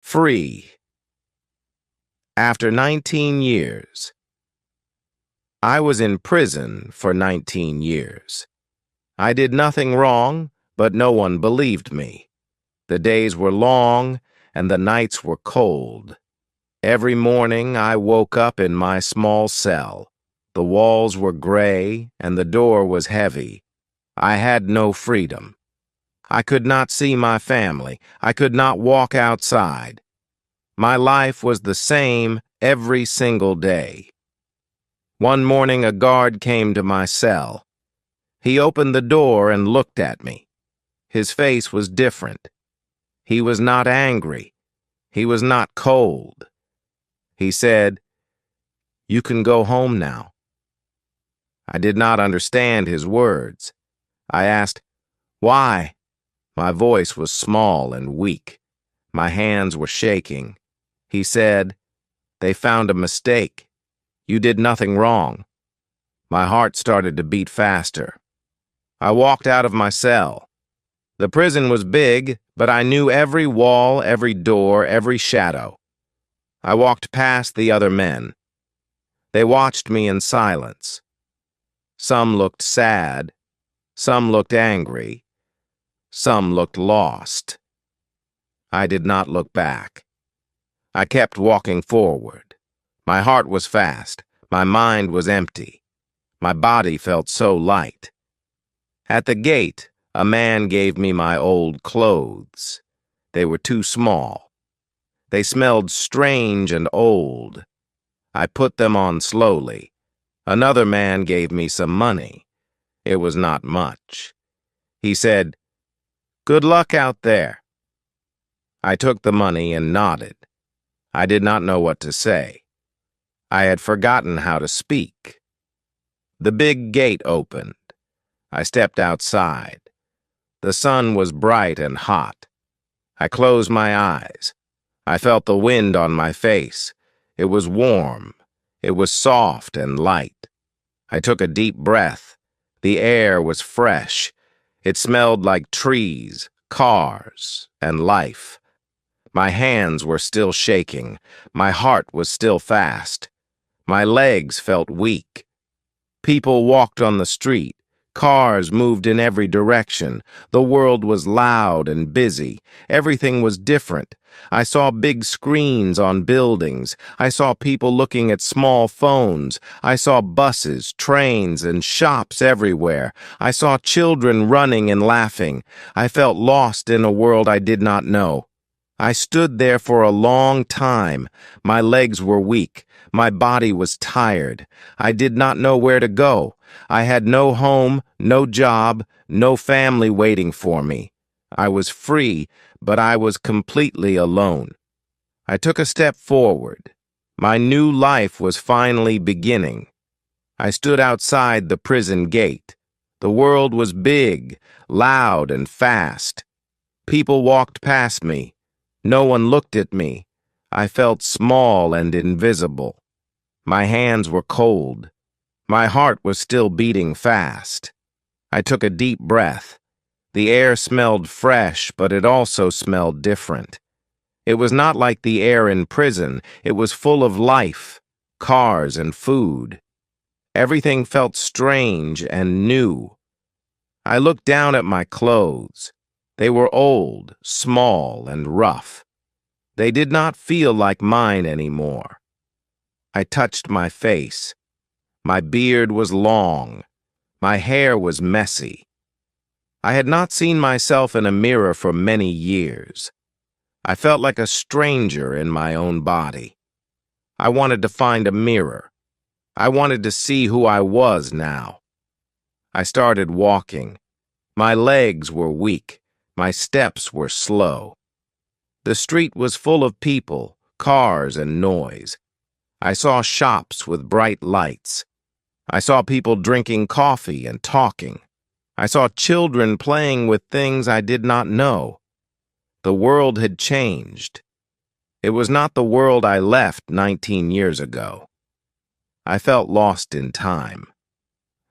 Free. After 19 years. I was in prison for 19 years. I did nothing wrong, but no one believed me. The days were long, and the nights were cold. Every morning I woke up in my small cell. The walls were gray, and the door was heavy. I had no freedom. I could not see my family. I could not walk outside. My life was the same every single day. One morning a guard came to my cell. He opened the door and looked at me. His face was different. He was not angry. He was not cold. He said, "You can go home now." I did not understand his words. I asked, "Why?" My voice was small and weak. My hands were shaking. He said, "They found a mistake. You did nothing wrong." My heart started to beat faster. I walked out of my cell. The prison was big, but I knew every wall, every door, every shadow. I walked past the other men. They watched me in silence. Some looked sad. Some looked angry. Some looked lost. I did not look back. I kept walking forward. My heart was fast. My mind was empty. My body felt so light. At the gate, a man gave me my old clothes. They were too small. They smelled strange and old. I put them on slowly. Another man gave me some money. It was not much. He said, "Good luck out there." I took the money and nodded. I did not know what to say. I had forgotten how to speak. The big gate opened. I stepped outside. The sun was bright and hot. I closed my eyes. I felt the wind on my face. It was warm. It was soft and light. I took a deep breath. The air was fresh. It smelled like trees, cars, and life. My hands were still shaking. My heart was still fast. My legs felt weak. People walked on the street. Cars moved in every direction. The world was loud and busy. Everything was different. I saw big screens on buildings. I saw people looking at small phones. I saw buses, trains, and shops everywhere. I saw children running and laughing. I felt lost in a world I did not know. I stood there for a long time. My legs were weak. My body was tired. I did not know where to go. I had no home, no job, no family waiting for me. I was free, but I was completely alone. I took a step forward. My new life was finally beginning. I stood outside the prison gate. The world was big, loud, and fast. People walked past me. No one looked at me. I felt small and invisible. My hands were cold. My heart was still beating fast. I took a deep breath. The air smelled fresh, but it also smelled different. It was not like the air in prison. It was full of life, cars, and food. Everything felt strange and new. I looked down at my clothes. They were old, small, and rough. They did not feel like mine anymore. I touched my face. My beard was long. My hair was messy. I had not seen myself in a mirror for many years. I felt like a stranger in my own body. I wanted to find a mirror. I wanted to see who I was now. I started walking. My legs were weak. My steps were slow. The street was full of people, cars, and noise. I saw shops with bright lights. I saw people drinking coffee and talking. I saw children playing with things I did not know. The world had changed. It was not the world I left 19 years ago. I felt lost in time.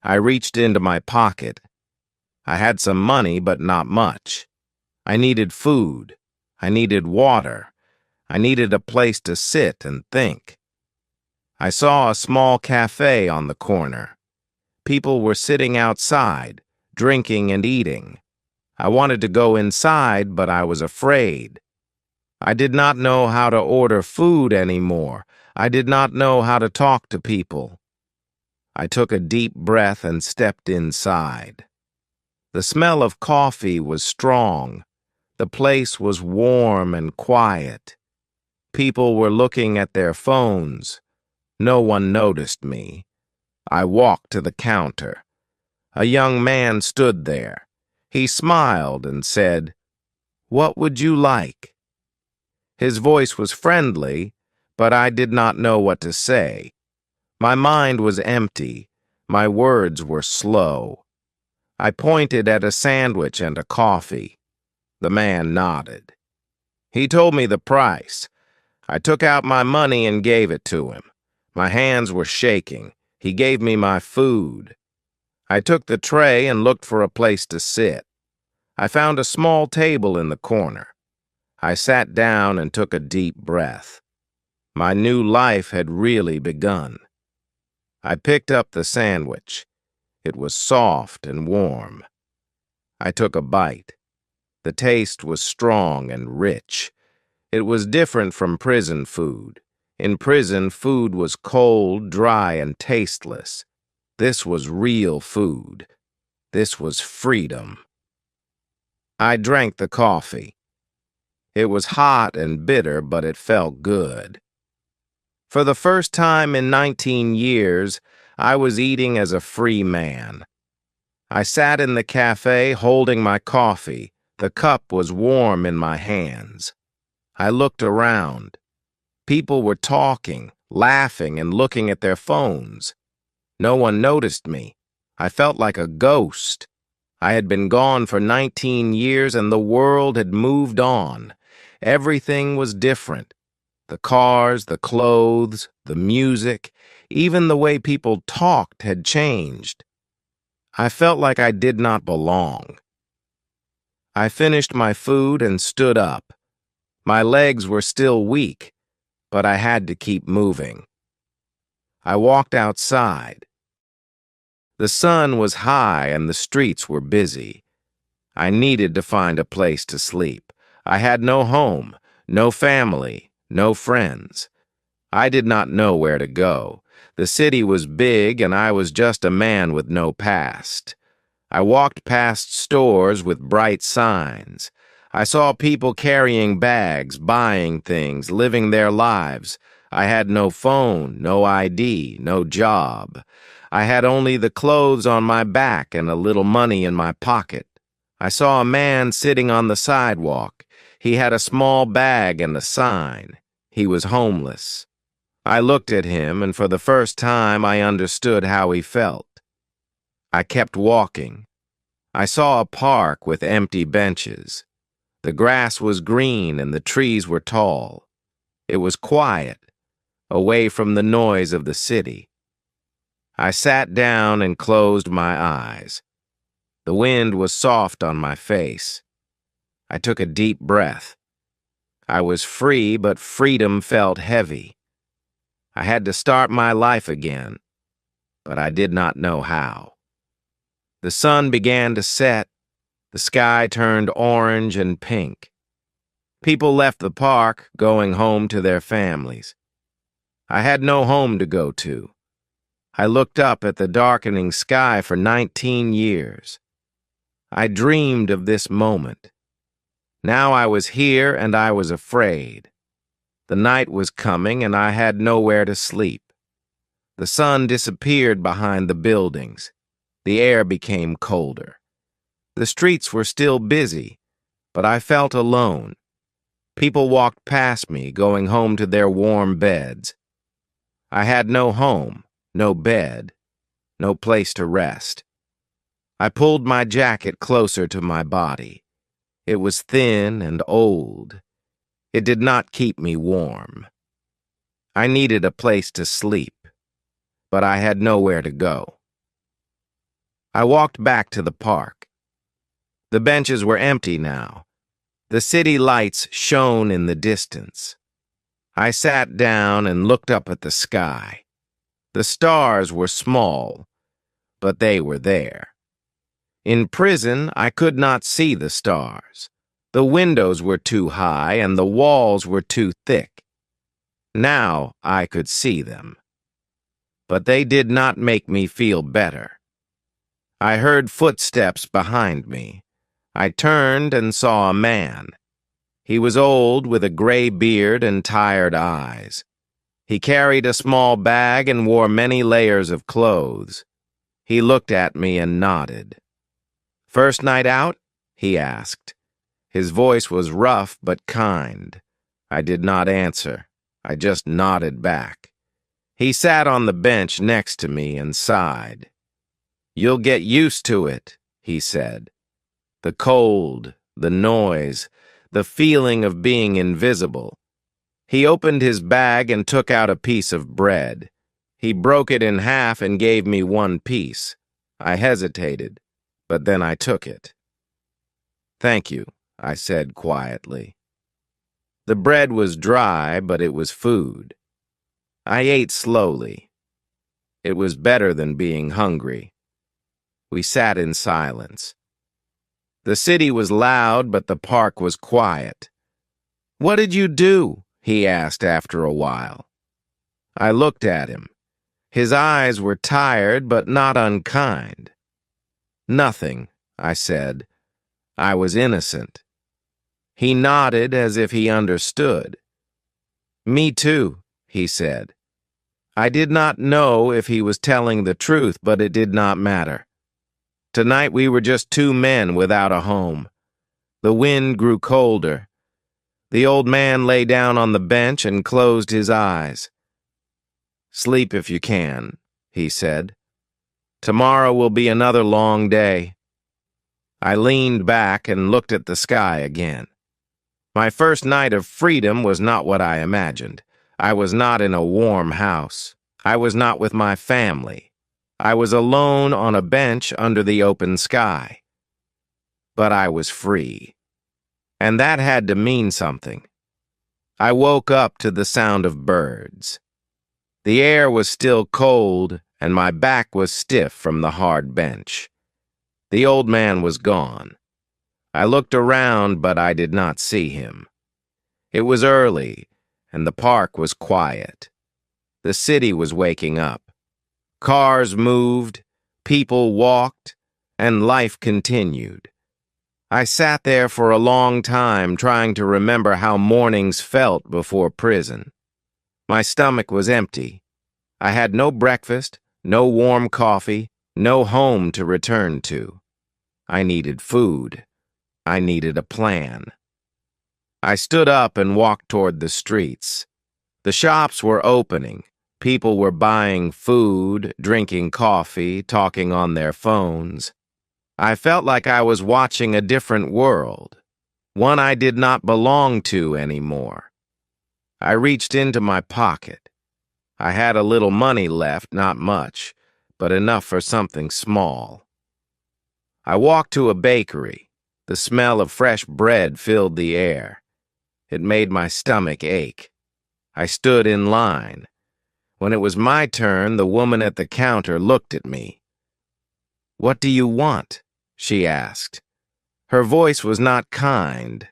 I reached into my pocket. I had some money, but not much. I needed food. I needed water. I needed a place to sit and think. I saw a small cafe on the corner. People were sitting outside, drinking and eating. I wanted to go inside, but I was afraid. I did not know how to order food anymore. I did not know how to talk to people. I took a deep breath and stepped inside. The smell of coffee was strong. The place was warm and quiet. People were looking at their phones. No one noticed me. I walked to the counter. A young man stood there. He smiled and said, "What would you like?" His voice was friendly, but I did not know what to say. My mind was empty. My words were slow. I pointed at a sandwich and a coffee. The man nodded. He told me the price. I took out my money and gave it to him. My hands were shaking. He gave me my food. I took the tray and looked for a place to sit. I found a small table in the corner. I sat down and took a deep breath. My new life had really begun. I picked up the sandwich. It was soft and warm. I took a bite. The taste was strong and rich. It was different from prison food. In prison, food was cold, dry, and tasteless. This was real food. This was freedom. I drank the coffee. It was hot and bitter, but it felt good. For the first time in 19 years, I was eating as a free man. I sat in the cafe holding my coffee. The cup was warm in my hands. I looked around. People were talking, laughing, and looking at their phones. No one noticed me. I felt like a ghost. I had been gone for 19 years and the world had moved on. Everything was different. The cars, the clothes, the music, even the way people talked had changed. I felt like I did not belong. I finished my food and stood up. My legs were still weak, but I had to keep moving. I walked outside. The sun was high and the streets were busy. I needed to find a place to sleep. I had no home, no family, no friends. I did not know where to go. The city was big and I was just a man with no past. I walked past stores with bright signs. I saw people carrying bags, buying things, living their lives. I had no phone, no ID, no job. I had only the clothes on my back and a little money in my pocket. I saw a man sitting on the sidewalk. He had a small bag and a sign. He was homeless. I looked at him, and for the first time I understood how he felt. I kept walking. I saw a park with empty benches. The grass was green and the trees were tall. It was quiet, away from the noise of the city. I sat down and closed my eyes. The wind was soft on my face. I took a deep breath. I was free, but freedom felt heavy. I had to start my life again, but I did not know how. The sun began to set. The sky turned orange and pink. People left the park, going home to their families. I had no home to go to. I looked up at the darkening sky for 19 years. I dreamed of this moment. Now I was here and I was afraid. The night was coming and I had nowhere to sleep. The sun disappeared behind the buildings. The air became colder. The streets were still busy, but I felt alone. People walked past me, going home to their warm beds. I had no home, no bed, no place to rest. I pulled my jacket closer to my body. It was thin and old. It did not keep me warm. I needed a place to sleep, but I had nowhere to go. I walked back to the park. The benches were empty now. The city lights shone in the distance. I sat down and looked up at the sky. The stars were small, but they were there. In prison, I could not see the stars. The windows were too high and the walls were too thick. Now I could see them. But they did not make me feel better. I heard footsteps behind me. I turned and saw a man. He was old with a gray beard and tired eyes. He carried a small bag and wore many layers of clothes. He looked at me and nodded. "First night out?" he asked. His voice was rough but kind. I did not answer. I just nodded back. He sat on the bench next to me and sighed. "You'll get used to it," he said. The cold, the noise, the feeling of being invisible. He opened his bag and took out a piece of bread. He broke it in half and gave me one piece. I hesitated, but then I took it. "Thank you," I said quietly. The bread was dry, but it was food. I ate slowly. It was better than being hungry. We sat in silence. The city was loud, but the park was quiet. "What did you do?" he asked after a while. I looked at him. His eyes were tired, but not unkind. "Nothing," I said. I was innocent. He nodded as if he understood. "Me too," he said. I did not know if he was telling the truth, but it did not matter. Tonight we were just two men without a home. The wind grew colder. The old man lay down on the bench and closed his eyes. "Sleep if you can," he said. "Tomorrow will be another long day." I leaned back and looked at the sky again. My first night of freedom was not what I imagined. I was not in a warm house. I was not with my family. I was alone on a bench under the open sky. But I was free. And that had to mean something. I woke up to the sound of birds. The air was still cold, and my back was stiff from the hard bench. The old man was gone. I looked around, but I did not see him. It was early, and the park was quiet. The city was waking up. Cars moved, people walked, and life continued. I sat there for a long time trying to remember how mornings felt before prison. My stomach was empty. I had no breakfast, no warm coffee, no home to return to. I needed food. I needed a plan. I stood up and walked toward the streets. The shops were opening. People were buying food, drinking coffee, talking on their phones. I felt like I was watching a different world, one I did not belong to anymore. I reached into my pocket. I had a little money left, not much, but enough for something small. I walked to a bakery. The smell of fresh bread filled the air. It made my stomach ache. I stood in line. When it was my turn, the woman at the counter looked at me. "What do you want?" she asked. Her voice was not kind,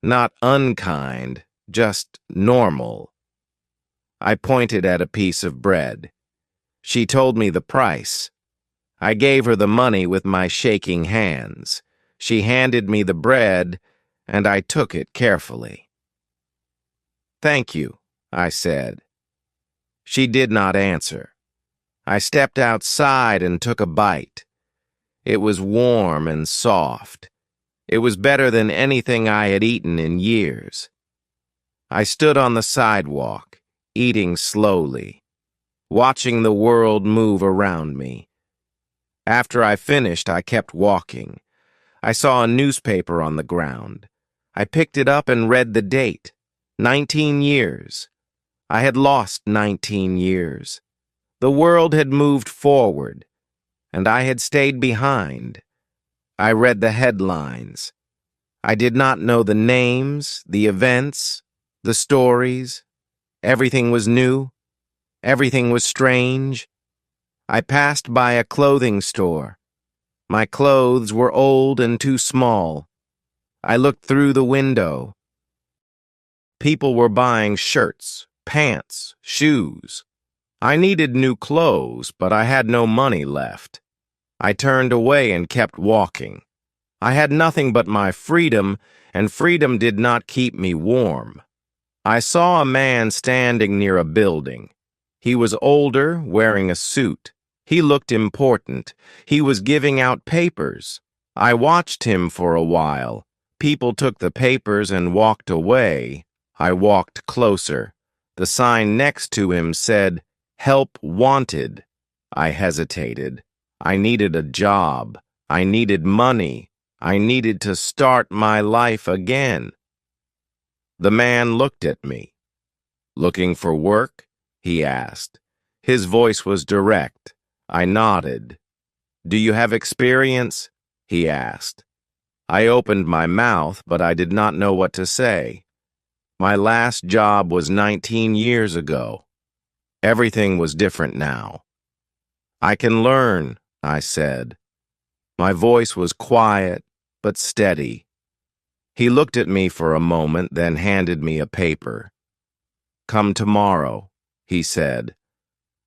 not unkind, just normal. I pointed at a piece of bread. She told me the price. I gave her the money with my shaking hands. She handed me the bread, and I took it carefully. "Thank you," I said. She did not answer. I stepped outside and took a bite. It was warm and soft. It was better than anything I had eaten in years. I stood on the sidewalk, eating slowly, watching the world move around me. After I finished, I kept walking. I saw a newspaper on the ground. I picked it up and read the date. 19 years. I had lost 19 years. The world had moved forward, and I had stayed behind. I read the headlines. I did not know the names, the events, the stories. Everything was new. Everything was strange. I passed by a clothing store. My clothes were old and too small. I looked through the window. People were buying shirts, pants, shoes. I needed new clothes, but I had no money left. I turned away and kept walking. I had nothing but my freedom, and freedom did not keep me warm. I saw a man standing near a building. He was older, wearing a suit. He looked important. He was giving out papers. I watched him for a while. People took the papers and walked away. I walked closer. The sign next to him said, "Help wanted." I hesitated. I needed a job. I needed money. I needed to start my life again. The man looked at me. "Looking for work?" he asked. His voice was direct. I nodded. "Do you have experience?" he asked. I opened my mouth, but I did not know what to say. My last job was 19 years ago. Everything was different now. "I can learn," I said. My voice was quiet, but steady. He looked at me for a moment, then handed me a paper. "Come tomorrow," he said.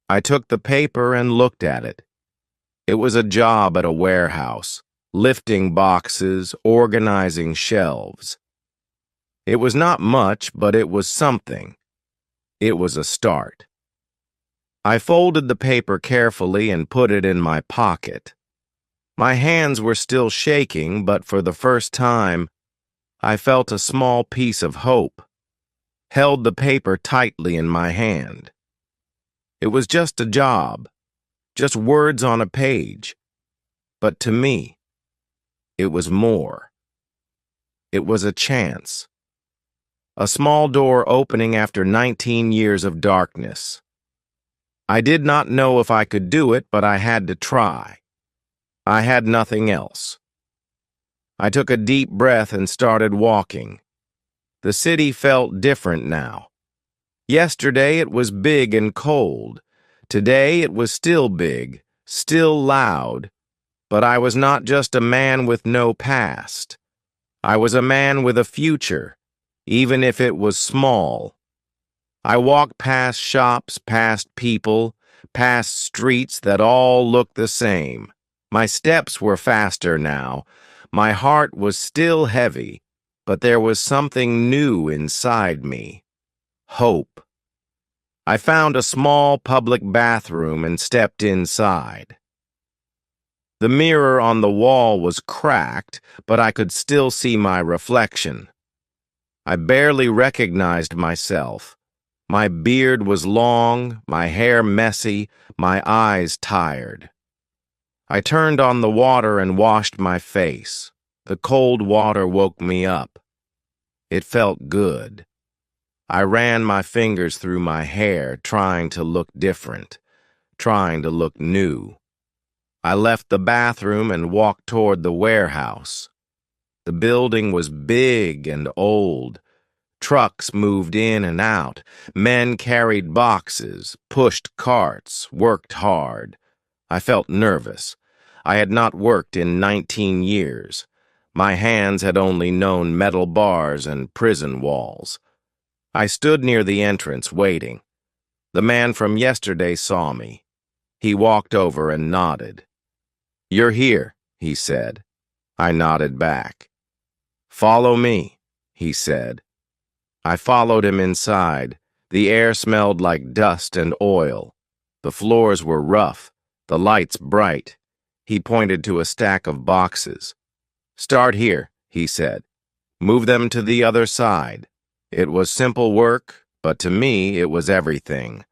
I took the paper and looked at it. It was a job at a warehouse, lifting boxes, organizing shelves. It was not much, but it was something. It was a start. I folded the paper carefully and put it in my pocket. My hands were still shaking, but for the first time, I felt a small piece of hope. Held the paper tightly in my hand. It was just a job, just words on a page. But to me, it was more. It was a chance. A small door opening after 19 years of darkness. I did not know if I could do it, but I had to try. I had nothing else. I took a deep breath and started walking. The city felt different now. Yesterday it was big and cold. Today it was still big, still loud. But I was not just a man with no past. I was a man with a future, even if it was small. I walked past shops, past people, past streets that all looked the same. My steps were faster now. My heart was still heavy, but there was something new inside me. Hope. I found a small public bathroom and stepped inside. The mirror on the wall was cracked, but I could still see my reflection. I barely recognized myself. My beard was long, my hair messy, my eyes tired. I turned on the water and washed my face. The cold water woke me up. It felt good. I ran my fingers through my hair, trying to look different, trying to look new. I left the bathroom and walked toward the warehouse. The building was big and old. Trucks moved in and out. Men carried boxes, pushed carts, worked hard. I felt nervous. I had not worked in 19 years. My hands had only known metal bars and prison walls. I stood near the entrance, waiting. The man from yesterday saw me. He walked over and nodded. "You're here," he said. I nodded back. "Follow me," he said. I followed him inside. The air smelled like dust and oil. The floors were rough, the lights bright. He pointed to a stack of boxes. "Start here," he said. "Move them to the other side." It was simple work, but to me it was everything.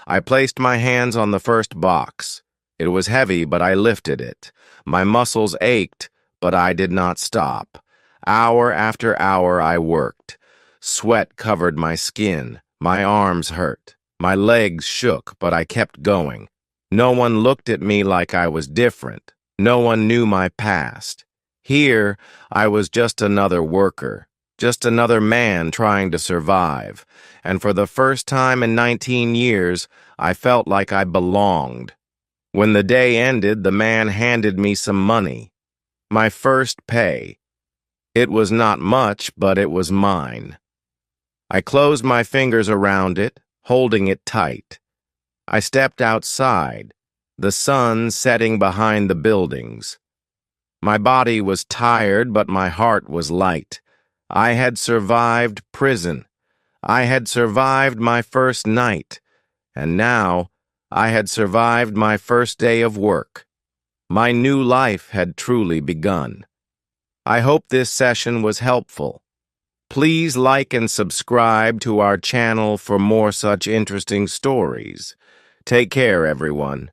I placed my hands on the first box. It was heavy, but I lifted it. My muscles ached, but I did not stop. Hour after hour I worked. Sweat covered my skin. My arms hurt. My legs shook, but I kept going. No one looked at me like I was different. No one knew my past. Here, I was just another worker. just another man trying to survive, and for the first time in 19 years, I felt like I belonged. When the day ended, the man handed me some money. My first pay. It was not much, but it was mine. I closed my fingers around it, holding it tight. I stepped outside, the sun setting behind the buildings. My body was tired, but my heart was light. I had survived prison. I had survived my first night. And now, I had survived my first day of work. My new life had truly begun. I hope this session was helpful. Please like and subscribe to our channel for more such interesting stories. Take care, everyone.